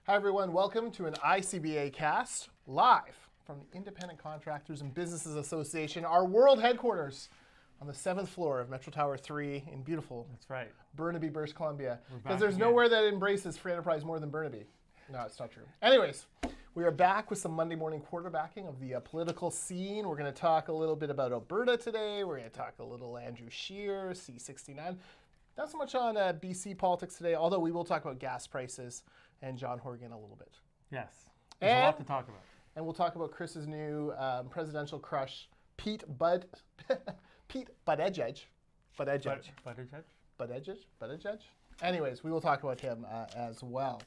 Hi everyone, welcome to an ICBA cast live from the Independent Contractors and Businesses Association, our world headquarters on the 7th floor of Metro Tower 3 in beautiful That's right. Burnaby, British Columbia. We're back Because there's again. nowhere that embraces free enterprise more than Burnaby. No, it's not true. Anyways, we are back with some Monday morning quarterbacking of the political scene. We're going to talk a little bit about Alberta today. We're going to talk a little Andrew Scheer, C69. Not so much on BC politics today, although we will talk about gas prices and John Horgan a little bit. Yes. There's a lot to talk about. And we'll talk about Chris's new presidential crush, Pete Buttigieg. Anyways, we will talk about him as well.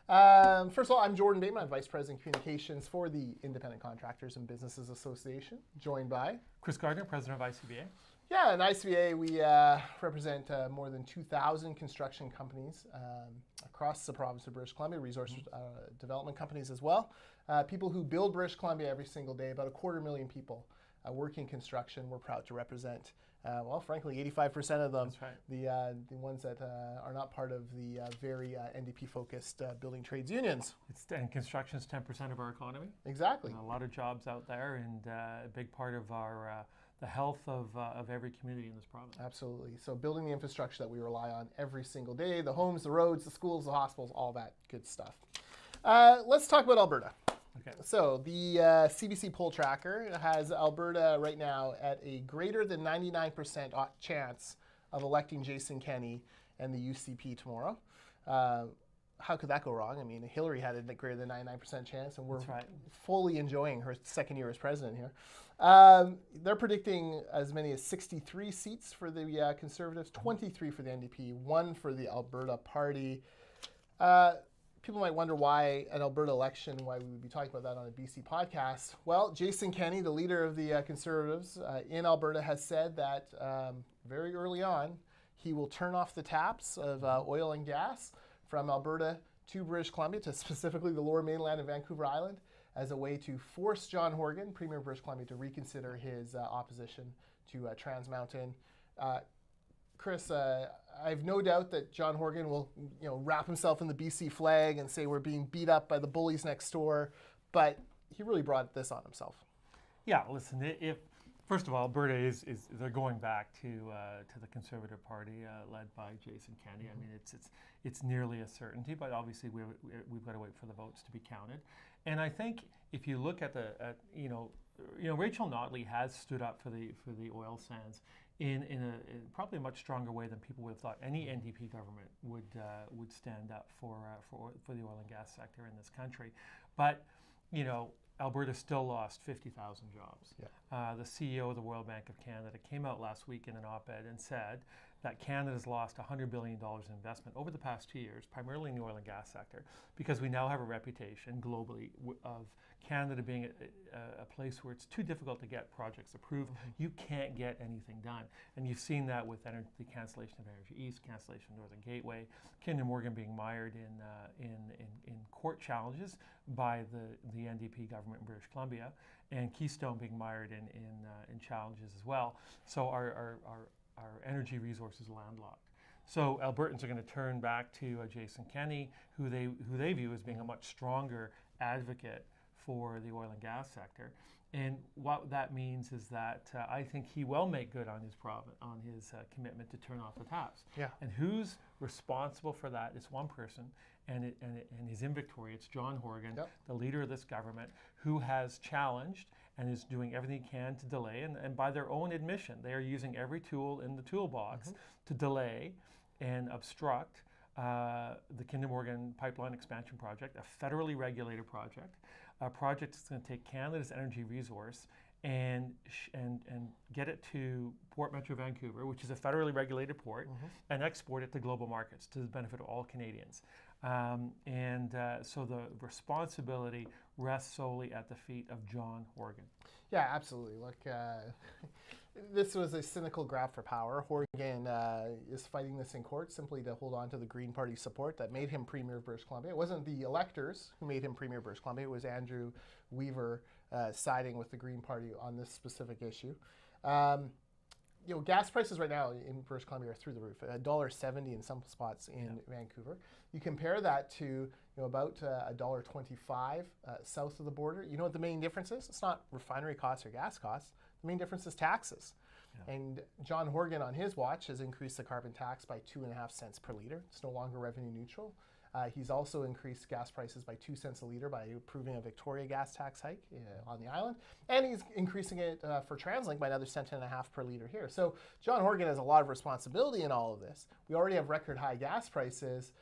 First of all, I'm Jordan Bateman. I'm Vice President Communications for the Independent Contractors and Businesses Association, joined by Chris Gardner, President of ICBA. Yeah, in ICBA, we represent more than 2,000 construction companies across the province of British Columbia, resource development companies as well. People who build British Columbia every single day, about 250,000 people working construction. We're proud to represent, well, frankly, 85% of them, That's right. the ones that are not part of the very NDP-focused building trades unions. And construction is 10% of our economy. Exactly. A lot of jobs out there, and a big part of our the health of every community in this province. Absolutely. So building the infrastructure that we rely on every single day, the homes, the roads, the schools, the hospitals, all that good stuff. Let's talk about Alberta. Okay. So the CBC poll tracker has Alberta right now at a greater than 99% chance of electing Jason Kenney and the UCP tomorrow. How could that go wrong? I mean, Hillary had a greater than 99% chance, and we're fully enjoying her second year as president here. They're predicting as many as 63 seats for the Conservatives, 23 for the NDP, 1 for the Alberta Party. People might wonder why an Alberta election, why we would be talking about that on a BC podcast. Well, Jason Kenney, the leader of the Conservatives in Alberta, has said that very early on, he will turn off the taps of oil and gas from Alberta to British Columbia, to specifically the Lower Mainland and Vancouver Island, as a way to force John Horgan, Premier of British Columbia, to reconsider his opposition to Trans Mountain. Chris, I have no doubt that John Horgan will, wrap himself in the BC flag and say we're being beat up by the bullies next door, but he really brought this on himself. Yeah, listen, if first of all, Alberta they're going back to the Conservative Party led by Jason Kenney. I mean, it's nearly a certainty, but obviously we've got to wait for the votes to be counted. And I think if you look at Rachel Notley has stood up for the oil sands in probably a much stronger way than people would have thought any NDP government would stand up for the oil and gas sector in this country. But Alberta still lost 50,000 jobs. Yeah. The CEO of the World Bank of Canada came out last week in an op-ed and said that Canada's lost $100 billion in investment over the past 2 years, primarily in the oil and gas sector, because we now have a reputation globally of Canada being a place where it's too difficult to get projects approved. Mm-hmm. You can't get anything done. And you've seen that with the cancellation of Energy East, cancellation of Northern Gateway, Kinder Morgan being mired in court challenges by the NDP government in British Columbia, and Keystone being mired in challenges as well. So our energy resources landlocked. So Albertans are going to turn back to Jason Kenney, who they view as being a much stronger advocate for the oil and gas sector. And what that means is that I think he will make good on his commitment to turn off the taps. Yeah. And who's responsible for that? It's one person, and he's in Victoria. It's John Horgan, Yep. the leader of this government, who has challenged and is doing everything he can to delay. And by their own admission, they are using every tool in the toolbox to delay and obstruct the Kinder Morgan pipeline expansion project, a federally regulated project, a project that's going to take Canada's energy resource and get it to Port Metro Vancouver, which is a federally regulated port, and export it to global markets to the benefit of all Canadians. So the responsibility rests solely at the feet of John Horgan. Yeah, absolutely. Look, this was a cynical grab for power. Horgan is fighting this in court simply to hold on to the Green Party support that made him Premier of British Columbia. It wasn't the electors who made him Premier of British Columbia. It was Andrew Weaver siding with the Green Party on this specific issue. gas prices right now in British Columbia are through the roof. $1.70 in some spots in Vancouver. You compare that to about $1.25 south of the border. You know what the main difference is? It's not refinery costs or gas costs. The main difference is taxes. Yeah. And John Horgan on his watch has increased the carbon tax by 2.5 cents per liter. It's no longer revenue neutral. He's also increased gas prices by 2 cents a liter by approving a Victoria gas tax hike on the island. And he's increasing it for TransLink by another cent and a half per liter here. So John Horgan has a lot of responsibility in all of this. We already have record high gas prices.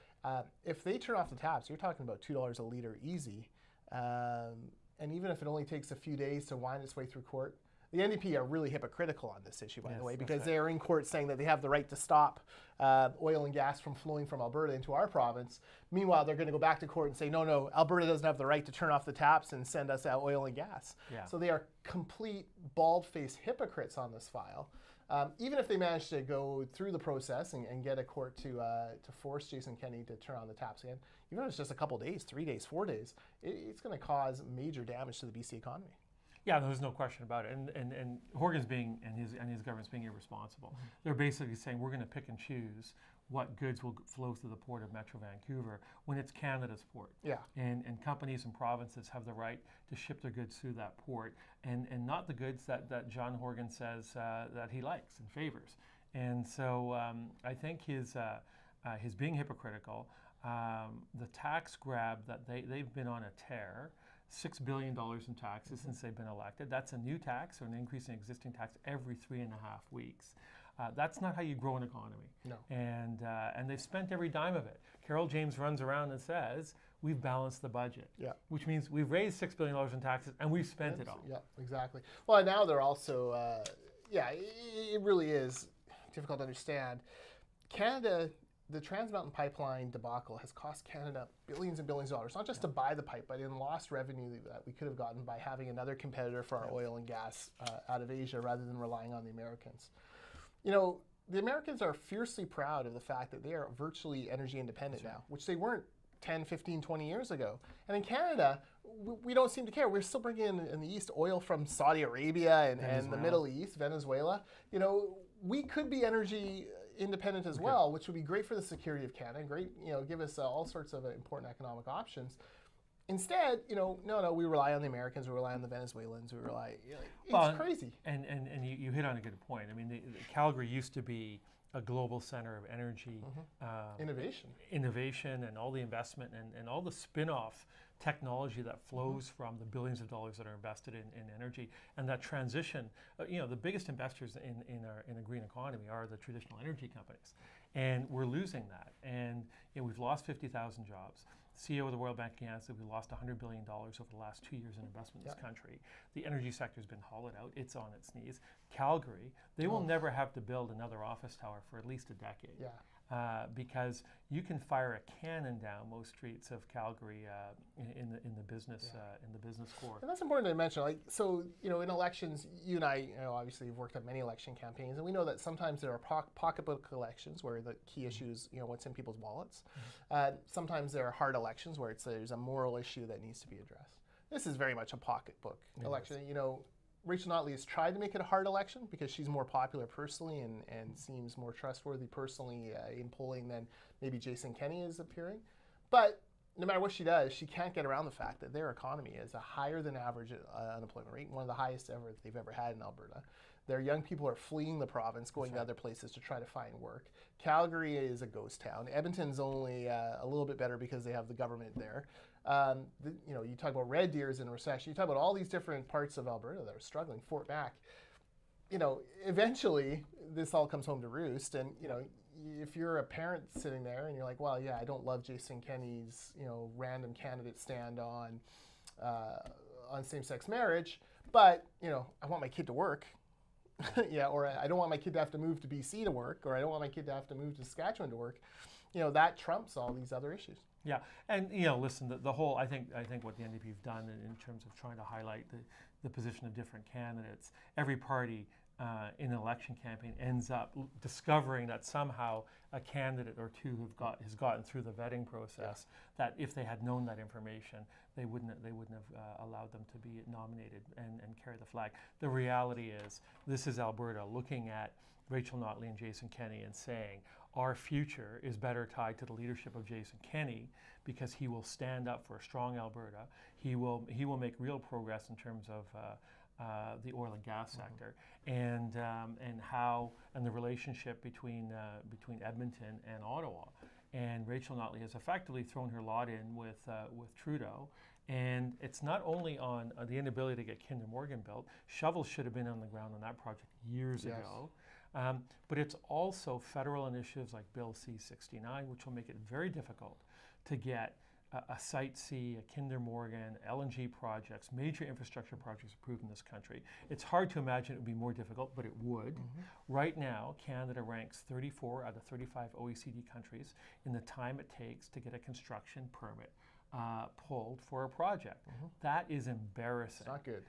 If they turn off the taps, you're talking about $2 a liter easy. And even if it only takes a few days to wind its way through court, the NDP are really hypocritical on this issue, by the way, because they are in court saying that they have the right to stop oil and gas from flowing from Alberta into our province. Meanwhile, they're going to go back to court and say, no, Alberta doesn't have the right to turn off the taps and send us out oil and gas. Yeah. So they are complete bald-faced hypocrites on this file. Even if they manage to go through the process and get a court to force Jason Kenney to turn on the taps again, even if it's just a couple days, 3 days, 4 days, it's going to cause major damage to the BC economy. Yeah, there's no question about it. And Horgan's being and his government's being irresponsible. Mm-hmm. They're basically saying we're going to pick and choose what goods will flow through the port of Metro Vancouver when it's Canada's port. Yeah. And companies and provinces have the right to ship their goods through that port, and not the goods that John Horgan says that he likes and favors. And so I think his being hypocritical, the tax grab that they've been on a tear. $6 billion in taxes since they've been elected. That's a new tax or an increase in existing tax every 3.5 weeks. That's not how you grow an economy. No. And they've spent every dime of it. Carol James runs around and says, we've balanced the budget. Yeah. Which means we've raised $6 billion in taxes and we've spent it all. Yeah, exactly. Well, now they're also, it really is difficult to understand. Canada, the Trans Mountain Pipeline debacle has cost Canada billions and billions of dollars, not just to buy the pipe, but in lost revenue that we could have gotten by having another competitor for our oil and gas out of Asia rather than relying on the Americans. The Americans are fiercely proud of the fact that they are virtually energy independent now, which they weren't 10, 15, 20 years ago. And in Canada, we don't seem to care. We're still bringing in the East oil from Saudi Arabia and the Middle East, Venezuela. We could be energy independent as well, which would be great for the security of Canada, great, give us all sorts of important economic options. Instead, no, we rely on the Americans, we rely on the Venezuelans, we rely, it's crazy. And you hit on a good point. I mean, Calgary used to be a global center of energy. Innovation and all the investment and all the spin-off technology that flows from the billions of dollars that are invested in energy, and that transition. The biggest investors in a green economy are the traditional energy companies, and we're losing that. And we've lost 50,000 jobs. The CEO of the World Bank Canada said we lost $100 billion over the last 2 years in investment in this country. The energy sector has been hollowed out. It's on its knees. Calgary, they will never have to build another office tower for at least a decade. Yeah. Because you can fire a cannon down most streets of Calgary in the business core. And that's important to mention. In elections, you and I, obviously, have worked on many election campaigns, and we know that sometimes there are pocketbook elections where the key issue is what's in people's wallets. Sometimes there are hard elections where there's a moral issue that needs to be addressed. This is very much a pocketbook election. Rachel Notley has tried to make it a hard election because she's more popular personally and seems more trustworthy personally in polling than maybe Jason Kenney is appearing. But no matter what she does, she can't get around the fact that their economy is a higher than average unemployment rate, one of the highest ever they've ever had in Alberta. Their young people are fleeing the province, going to other places to try to find work. Calgary is a ghost town. Edmonton's only a little bit better because they have the government there. You talk about Red Deer's in a recession. You talk about all these different parts of Alberta that are struggling. Fort Mac. Eventually this all comes home to roost. And if you're a parent sitting there and you're like, well, yeah, I don't love Jason Kenney's random candidate stand on same-sex marriage, but I want my kid to work. Or I don't want my kid to have to move to BC to work, or I don't want my kid to have to move to Saskatchewan to work. That trumps all these other issues. Yeah, and listen, the whole I think what the NDP have done in terms of trying to highlight the position of different candidates. Every party in an election campaign ends up discovering that somehow a candidate or two has gotten through the vetting process, that if they had known that information, they wouldn't have allowed them to be nominated and carry the flag. The reality is, this is Alberta looking at Rachel Notley and Jason Kenney and saying, our future is better tied to the leadership of Jason Kenney, because he will stand up for a strong Alberta. He will make real progress in terms of the oil and gas sector, and the relationship between Edmonton and Ottawa. And Rachel Notley has effectively thrown her lot in with Trudeau. And it's not only on the inability to get Kinder Morgan built. Shovels should have been on the ground on that project years ago. But it's also federal initiatives like Bill C-69, which will make it very difficult to get a Site C, a Kinder Morgan, LNG projects, major infrastructure projects approved in this country. It's hard to imagine it would be more difficult, but it would. Right now, Canada ranks 34 out of 35 OECD countries in the time it takes to get a construction permit pulled for a project. That is embarrassing. It's not good.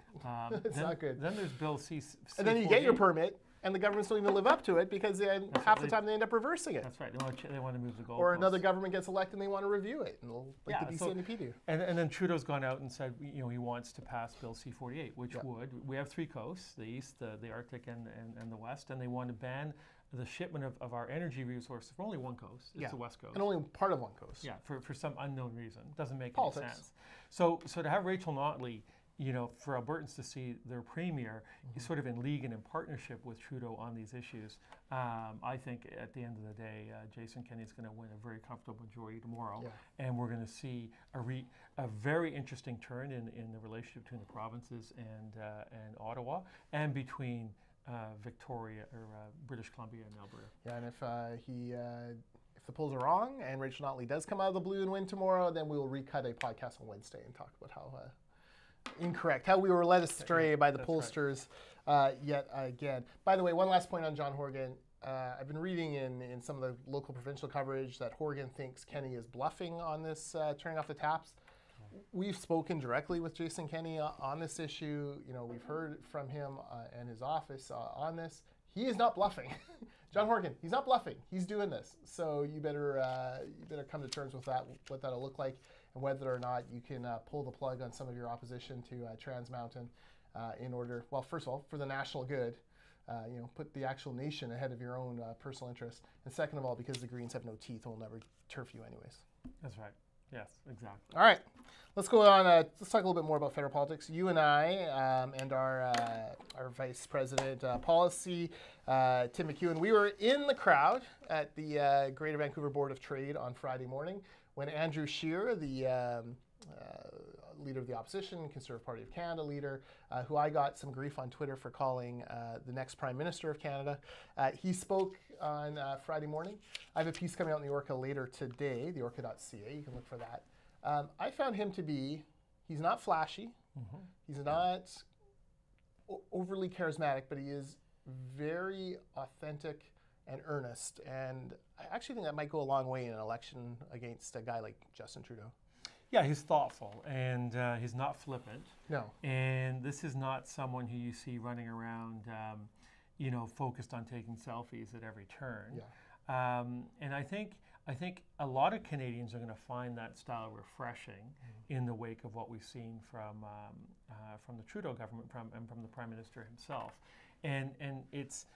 It's not good. Then there's Bill C. And then you get your permit, and the government's don't even live up to it, because half the time they end up reversing it. That's right. They want to move the goalposts. Or another government gets elected and they want to review it, and like the BC NDP do. And then Trudeau's gone out and said, he wants to pass Bill C-48, which would. We have three coasts: the east, the Arctic, and the west, and they want to ban the shipment of our energy resources for only one coast. It's the west coast. And only part of one coast. Yeah, for some unknown reason. Doesn't make Politics. any sense. So to have Rachel Notley, for Albertans to see their premier sort of in league and in partnership with Trudeau on these issues, I think at the end of the day, Jason Kenney is going to win a very comfortable majority tomorrow, and we're going to see a very interesting turn in the relationship between the provinces and Ottawa, and between Victoria or British Columbia and Alberta. Yeah, and if the polls are wrong and Rachel Notley does come out of the blue and win tomorrow, then we will recut a podcast on Wednesday and talk about how incorrect, how we were led astray by the pollsters yet again. By the way, one last point on John Horgan. I've been reading in some of the local provincial coverage that Horgan thinks Kenney is bluffing on this turning off the taps. We've spoken directly with Jason Kenney on this issue. We've heard from him and his office on this. He is not bluffing. John Horgan, he's not bluffing. He's doing this. So you better come to terms with that, what that'll look like, and whether or not you can pull the plug on some of your opposition to Trans Mountain in order, well, first of all, for the national good. Put the actual nation ahead of your own personal interest. And second of all, because the Greens have no teeth and will never turf you anyways. That's right. Yes, exactly. All right. Let's go on. Let's talk a little bit more about federal politics. You and I and our Vice President Policy, Tim McEwen, we were in the crowd at the Greater Vancouver Board of Trade on Friday morning when Andrew Scheer, the leader of the opposition, Conservative Party of Canada leader, who I got some grief on Twitter for calling the next Prime Minister of Canada. He spoke on Friday morning. I have a piece coming out in the Orca later today, theorca.ca. You can look for that. I found him to be, he's not flashy. He's not overly charismatic, but he is very authentic and earnest. And I actually think that might go a long way in an election against a guy like Justin Trudeau. Yeah, he's thoughtful, and he's not flippant. No. And this is not someone who you see running around, focused on taking selfies at every turn. Yeah. And I think a lot of Canadians are going to find that style refreshing in the wake of what we've seen from the Trudeau government and from the Prime Minister himself. And it's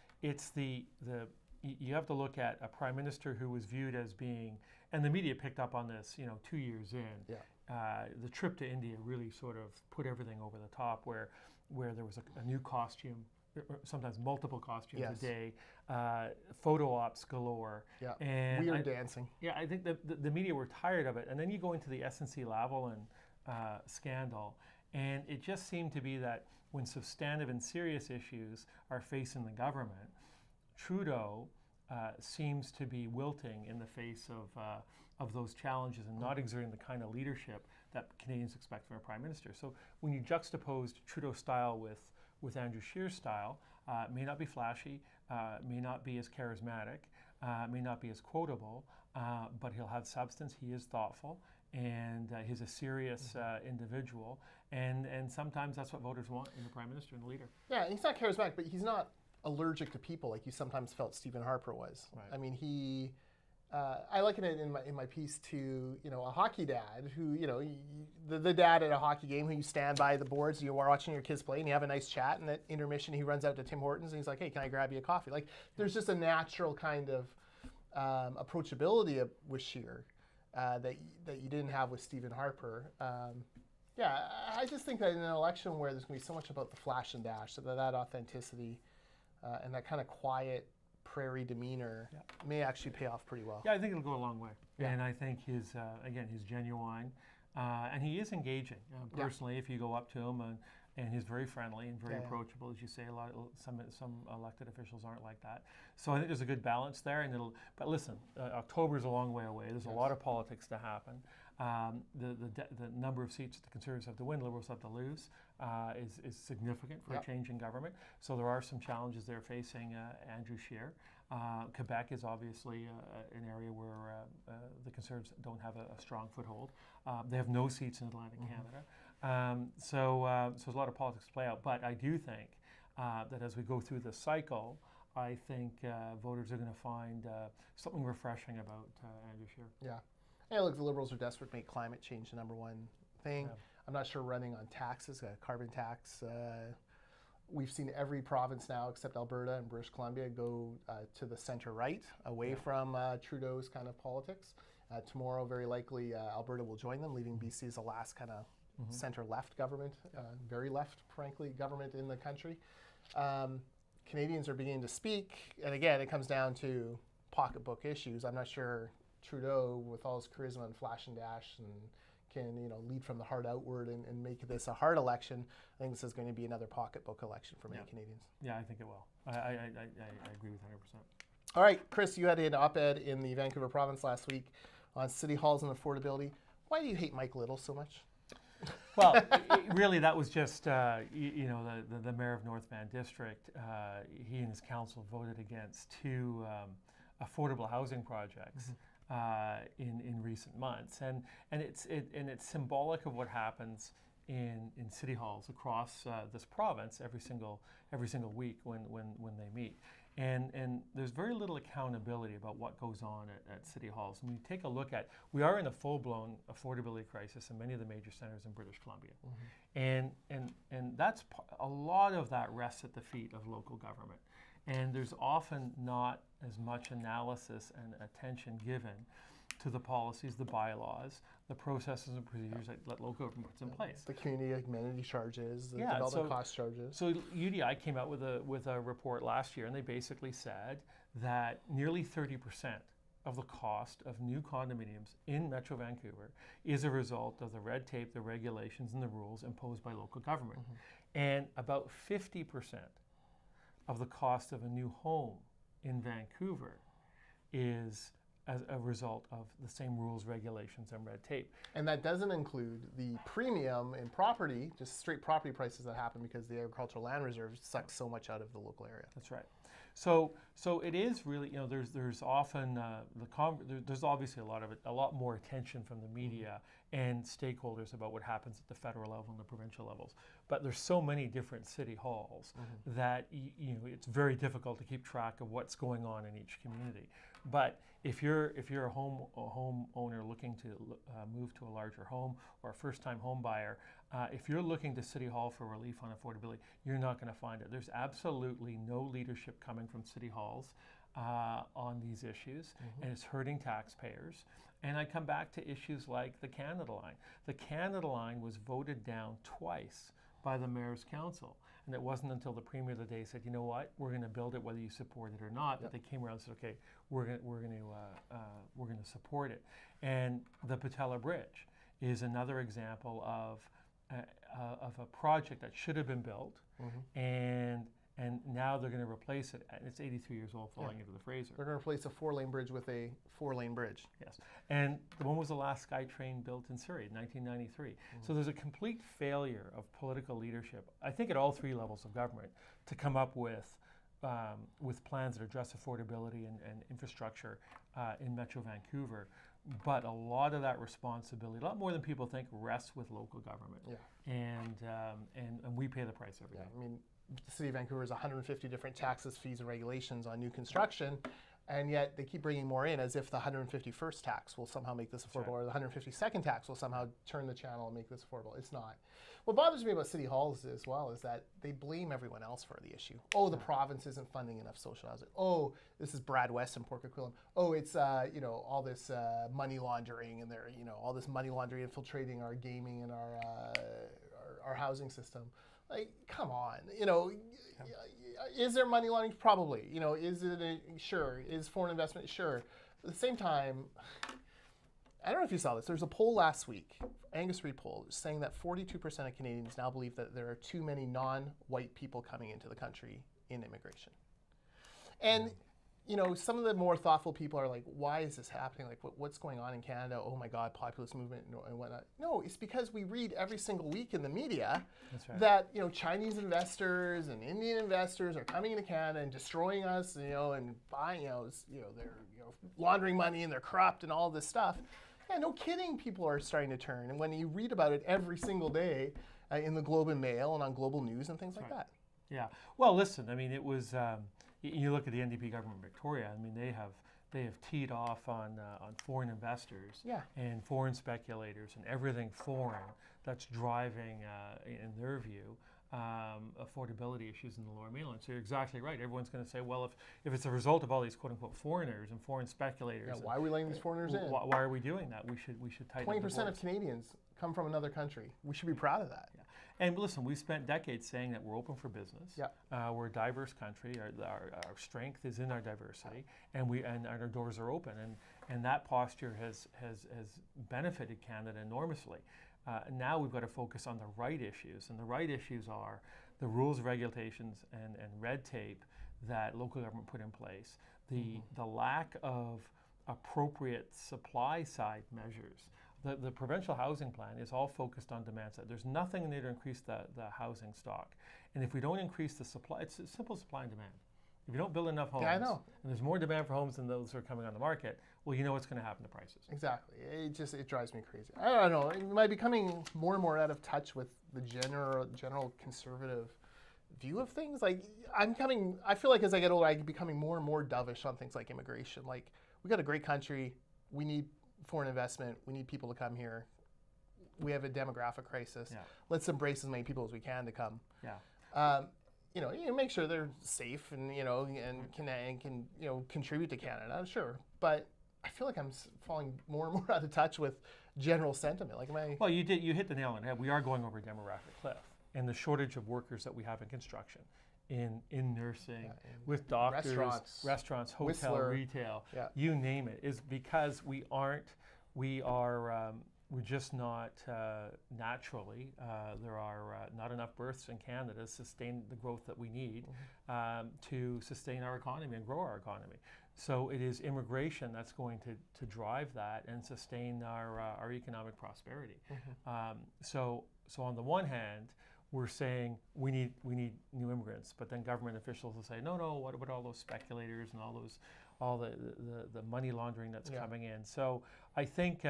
you have to look at a Prime Minister who was viewed as being, and the media picked up on this, 2 years in. Yeah. The trip to India really sort of put everything over the top, where there was a new costume, sometimes multiple costumes a day, photo ops galore. Yeah. And weird dancing. Yeah, I think the media were tired of it. And then you go into the SNC-Lavalin scandal, and it just seemed to be that when substantive and serious issues are facing the government, Trudeau seems to be wilting in the face of those challenges and not exerting the kind of leadership that Canadians expect from a Prime Minister. So when you juxtaposed Trudeau's style with Andrew Scheer's style, may not be flashy, may not be as charismatic, may not be as quotable, but he'll have substance. He is thoughtful, and he's a serious individual, and sometimes that's what voters want in a Prime Minister and a leader. Yeah, he's not charismatic, but he's not allergic to people like you sometimes felt Stephen Harper was. Right. I mean, he. I liken it in my piece to a hockey dad who the dad at a hockey game who you stand by the boards, you are watching your kids play and you have a nice chat, and at intermission he runs out to Tim Hortons and he's like, hey, can I grab you a coffee? Like there's just a natural kind of approachability with Scheer that you didn't have with Stephen Harper. I just think that in an election where there's going to be so much about the flash and dash, so that authenticity and that kind of quiet prairie demeanor may actually pay off pretty well. Yeah, I think it'll go a long way. Yeah. And I think he's genuine, and he is engaging. Personally, if you go up to him and he's very friendly and very approachable, as you say. Some elected officials aren't like that. So I think there's a good balance there. But listen, October's a long way away. There's a lot of politics to happen. The number of seats that the Conservatives have to win, Liberals have to lose, is significant for a change in government. So there are some challenges there facing Andrew Scheer. Quebec is obviously an area where the Conservatives don't have a strong foothold. They have no seats in Atlantic Canada. So there's a lot of politics to play out. But I do think that as we go through this cycle, I think voters are going to find something refreshing about Andrew Scheer. Yeah. And look, the Liberals are desperate to make climate change the number one thing. Yeah. I'm not sure running on taxes, carbon tax. We've seen every province now except Alberta and British Columbia go to the center-right, away from Trudeau's kind of politics. Tomorrow, very likely, Alberta will join them, leaving BC as the last kind of center-left government, very left, frankly, government in the country. Canadians are beginning to speak, and again, it comes down to pocketbook issues. I'm not sure Trudeau, with all his charisma and flash and dash, and can lead from the heart outward and make this a hard election. I think this is going to be another pocketbook election for many Canadians. Yeah, I think it will. I agree with 100%. All right, Chris, you had an op-ed in the Vancouver Province last week on city halls and affordability. Why do you hate Mike Little so much? Well, really, that was just the mayor of North Van District. He and his council voted against two affordable housing projects. In recent months, and it's symbolic of what happens in city halls across this province every single week when they meet, and there's very little accountability about what goes on at city halls. When you take a look at, we are in a full-blown affordability crisis in many of the major centers in British Columbia, and that's a lot of that rests at the feet of local government. And there's often not as much analysis and attention given to the policies, the bylaws, the processes and procedures that local government puts in place. The community amenity charges, the development cost charges. So UDI came out with a report last year, and they basically said that nearly 30% of the cost of new condominiums in Metro Vancouver is a result of the red tape, the regulations, and the rules imposed by local government. And about 50% of the cost of a new home in Vancouver is as a result of the same rules, regulations, and red tape. And that doesn't include the premium in property, just straight property prices that happen because the agricultural land reserve sucks so much out of the local area. That's right. So it is really, there's often there's obviously a lot more attention from the media and stakeholders about what happens at the federal level and the provincial levels. But there's so many different city halls that it's very difficult to keep track of what's going on in each community. But if you're a homeowner looking to move to a larger home, or a first-time home buyer, if you're looking to City Hall for relief on affordability, you're not going to find it. There's absolutely no leadership coming from City Halls on these issues, and it's hurting taxpayers. And I come back to issues like the Canada Line. The Canada Line was voted down twice by the Mayor's Council. And it wasn't until the Premier of the day said, you know what, we're going to build it whether you support it or not, that they came around and said, okay, we're going to support it. And the Patella Bridge is another example of a project that should have been built, and now they're going to replace it. And it's 83 years old, falling into the Fraser. They're going to replace a 4-lane bridge with a 4-lane bridge. Yes. And when was the last SkyTrain built in Surrey? 1993. So there's a complete failure of political leadership, I think at all three levels of government, to come up with plans that address affordability and infrastructure in Metro Vancouver. But a lot of that responsibility, a lot more than people think, rests with local government. And we pay the price every day. I mean, the city of Vancouver has 150 different taxes, fees, and regulations on new construction, and yet they keep bringing more in as if the 151st tax will somehow make this affordable, or the 152nd tax will somehow turn the channel and make this affordable. It's not. What bothers me about city halls as well is that they blame everyone else for the issue. Oh, the province isn't funding enough social housing. Oh, this is Brad West and Port Coquitlam. Oh, it's all this money laundering, and they're all this money laundering infiltrating our gaming and our housing system. Like, come on, is there money laundering? Probably. Is it sure? Is foreign investment? Sure. At the same time, I don't know if you saw this. There's a poll last week, Angus Reid poll, saying that 42% of Canadians now believe that there are too many non-white people coming into the country in immigration. And some of the more thoughtful people are like, why is this happening? Like, what's going on in Canada? Oh my God, populist movement and whatnot. No, it's because we read every single week in the media that Chinese investors and Indian investors are coming into Canada and destroying us, and buying, they're laundering money and they're corrupt and all this stuff. Yeah, no kidding, people are starting to turn. And when you read about it every single day in the Globe and Mail and on Global News and things like that. Yeah. Well, listen, I mean, it was. You look at the NDP government in Victoria. I mean, they have teed off on foreign investors and foreign speculators and everything foreign that's driving, in their view, affordability issues in the Lower Mainland. So you're exactly right. Everyone's going to say, well, if it's a result of all these quote unquote foreigners and foreign speculators, why are we letting these foreigners in? Why are we doing that? We should tighten. 20% of Canadians come from another country. We should be proud of that. Yeah. And listen, we've spent decades saying that we're open for business. Yeah. We're a diverse country. Our strength is in our diversity, and our doors are open. And that posture has benefited Canada enormously. Now we've got to focus on the right issues, and the right issues are the rules, regulations, and red tape that local government put in place, the lack of appropriate supply side measures. The provincial housing plan is all focused on demand side. There's nothing in there to increase the housing stock. And if we don't increase the supply, it's simple supply and demand. If you don't build enough homes, and there's more demand for homes than those who are coming on the market, well, you know what's going to happen to prices. Exactly. It drives me crazy. I don't know. Am I becoming more and more out of touch with the general conservative view of things? Like, I feel like as I get older, I'm becoming more and more dovish on things like immigration. Like, we got a great country. We need foreign investment. We need people to come here. We have a demographic crisis. Yeah. Let's embrace as many people as we can to come. Yeah. Make sure they're safe and can contribute to Canada. Sure, but I feel like I'm falling more and more out of touch with general sentiment. Like, Well, you hit the nail on the head. We are going over a demographic cliff, and the shortage of workers that we have in construction, in nursing, with doctors, restaurants, hotel, Whistler, retail, you name it, is because we're just not naturally, there are not enough births in Canada to sustain the growth that we need to sustain our economy and grow our economy. So it is immigration that's going to drive that and sustain our economic prosperity. So on the one hand, we're saying we need new immigrants, but then government officials will say, no, what about all those speculators and all the money laundering that's coming in? So I think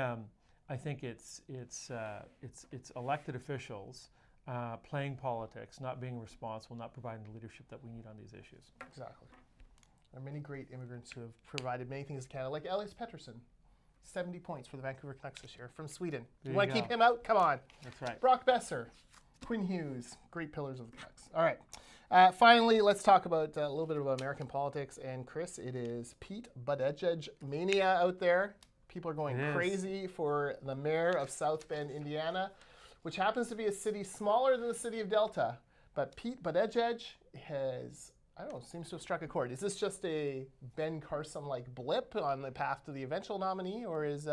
it's elected officials playing politics, not being responsible, not providing the leadership that we need on these issues. Exactly. There are many great immigrants who have provided many things to Canada, like Elias Pettersson, 70 points for the Vancouver Canucks this year from Sweden. You want to keep him out? Come on. That's right. Brock Besser, Quinn Hughes, great pillars of the Canucks. All right. Finally, let's talk about a little bit about American politics. And Chris, it is Pete Buttigieg mania out there. People are going crazy for the mayor of South Bend, Indiana, which happens to be a city smaller than the city of Delta. But Pete Buttigieg seems to have struck a chord. Is this just a Ben Carson-like blip on the path to the eventual nominee, or is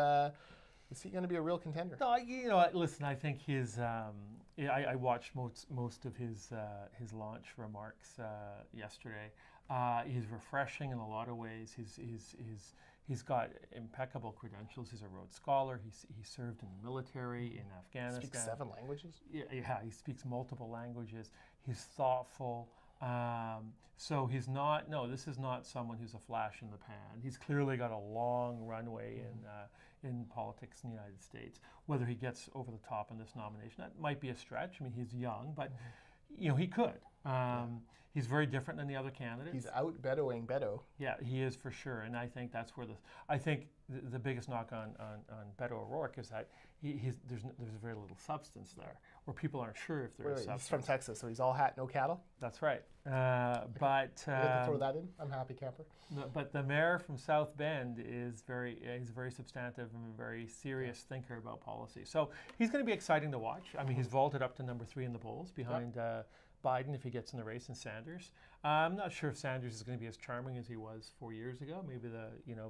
he going to be a real contender? No, listen, I think his. I watched most of his launch remarks yesterday. He's refreshing in a lot of ways. He's got impeccable credentials. He's a Rhodes Scholar. He served in the military in Afghanistan. Speaks 7 languages? Yeah, he speaks multiple languages. He's thoughtful. So he's not, this is not someone who's a flash in the pan. He's clearly got a long runway in politics in the United States. Whether he gets over the top in this nomination, that might be a stretch. I mean, he's young, but he could. He's very different than the other candidates. He's out Betoing Beto. Yeah, he is for sure, and I think that's where the biggest knock on Beto O'Rourke is that there's very little substance there, where people aren't sure if there is substance. He's from Texas, so he's all hat, no cattle. That's right. But you have to throw that in. I'm happy camper. But the mayor from South Bend he's very substantive and a very serious thinker about policy. So he's going to be exciting to watch. I mean, he's vaulted up to number 3 in the polls behind Biden if he gets in the race, and Sanders. I'm not sure if Sanders is going to be as charming as he was 4 years ago. Maybe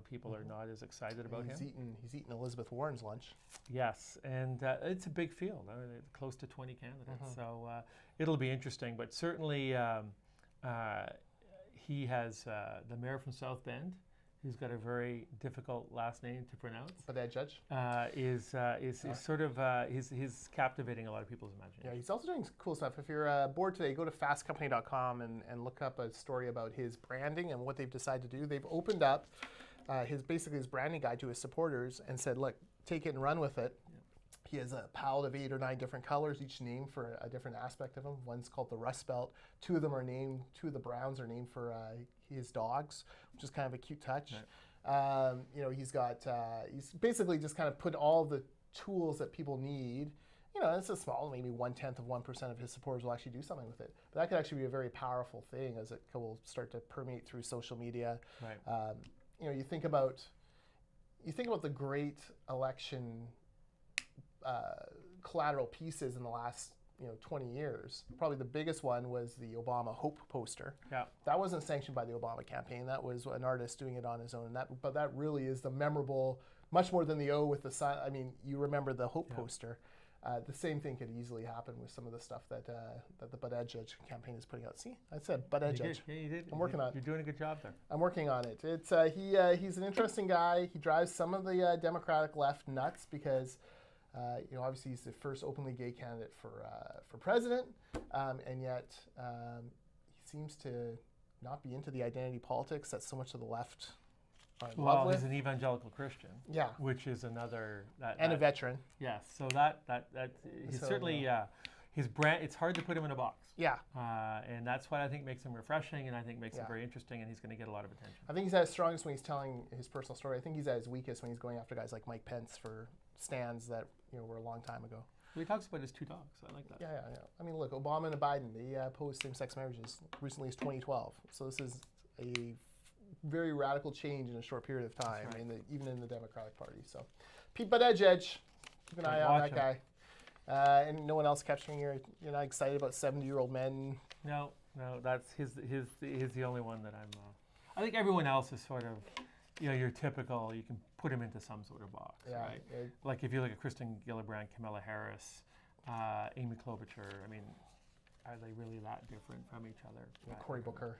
people are not as excited about him. He's eaten Elizabeth Warren's lunch. Yes, and it's a big field. I mean, close to 20 candidates, so it'll be interesting. But certainly, he has the mayor from South Bend, who's got a very difficult last name to pronounce. But that judge is sort of he's captivating a lot of people's imagination. Yeah, he's also doing cool stuff. If you're bored today, go to fastcompany.com and look up a story about his branding and what they've decided to do. They've opened up his branding guide to his supporters and said, look, take it and run with it. Yeah. He has a palette of 8 or 9 different colors, each named for a different aspect of him. One's called the Rust Belt. 2 of the browns are named for his dogs, which is kind of a cute touch. Right. He's basically just kind of put all the tools that people need. It's a small, maybe 0.1% of his supporters will actually do something with it. But that could actually be a very powerful thing as it will start to permeate through social media. Right. You think about the great election collateral pieces in the last 20 years. Probably the biggest one was the Obama Hope poster. Yeah. That wasn't sanctioned by the Obama campaign. That was an artist doing it on his own. But that really is the memorable, much more than the O with the sun. I mean, you remember the Hope poster. The same thing could easily happen with some of the stuff that the Bud Edge campaign is putting out. See, I said Bud Edge. Yeah, you did. I'm working on it. You're doing a good job there. I'm working on it. It's he's an interesting guy. He drives some of the Democratic left nuts because obviously he's the first openly gay candidate for president, and yet he seems to not be into the identity politics that so much of the left are in love with. He's an evangelical Christian. Yeah. Which is another a veteran. Yes. So that he's certainly his brand. It's hard to put him in a box. Yeah. And that's what I think makes him refreshing, and I think makes him very interesting, and he's going to get a lot of attention. I think he's at his strongest when he's telling his personal story. I think he's at his weakest when he's going after guys like Mike Pence for stands that were a long time ago. Well, he talks about his 2 dogs. I like that. Yeah. I mean, look, Obama and Biden, they opposed same-sex marriages recently as 2012. So this is a very radical change in a short period of time, right. Even in the Democratic Party. So, Pete Buttigieg, keep an eye on that guy. And no one else capturing you're not excited about 70-year-old men? No, that's he's the only one that I'm. I think everyone else is sort of, your typical. You can put him into some sort of box, right? Like if you look at Kristen Gillibrand, Kamala Harris, Amy Klobuchar. I mean, are they really that different from each other? Cory Booker.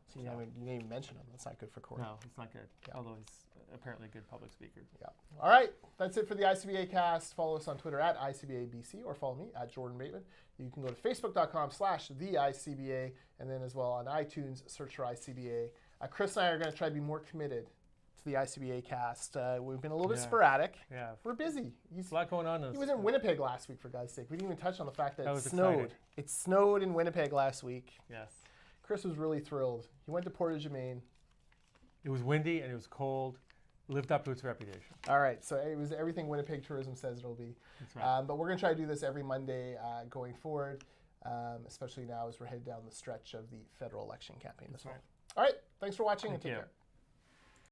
So you didn't even mention him. That's not good for Cory. No, it's not good. Yeah. Although he's apparently a good public speaker. Yeah. All right. That's it for the ICBA cast. Follow us on Twitter at ICBABC or follow me at Jordan Bateman. You can go to facebook.com/theICBA and then as well on iTunes, search for ICBA. Chris and I are going to try to be more committed to the ICBA cast. We've been a little bit sporadic. Yeah. We're busy. There's a lot going on. He was in Winnipeg last week, for God's sake. We didn't even touch on the fact that it snowed. Exciting. It snowed in Winnipeg last week. Yes. Chris was really thrilled. He went to Portage-Maine. It was windy and it was cold. Lived up to its reputation. All right, so it was everything Winnipeg tourism says it'll be. That's right. But we're going to try to do this every Monday going forward, especially now as we're headed down the stretch of the federal election campaign. That's right. All right, thanks for watching and take care.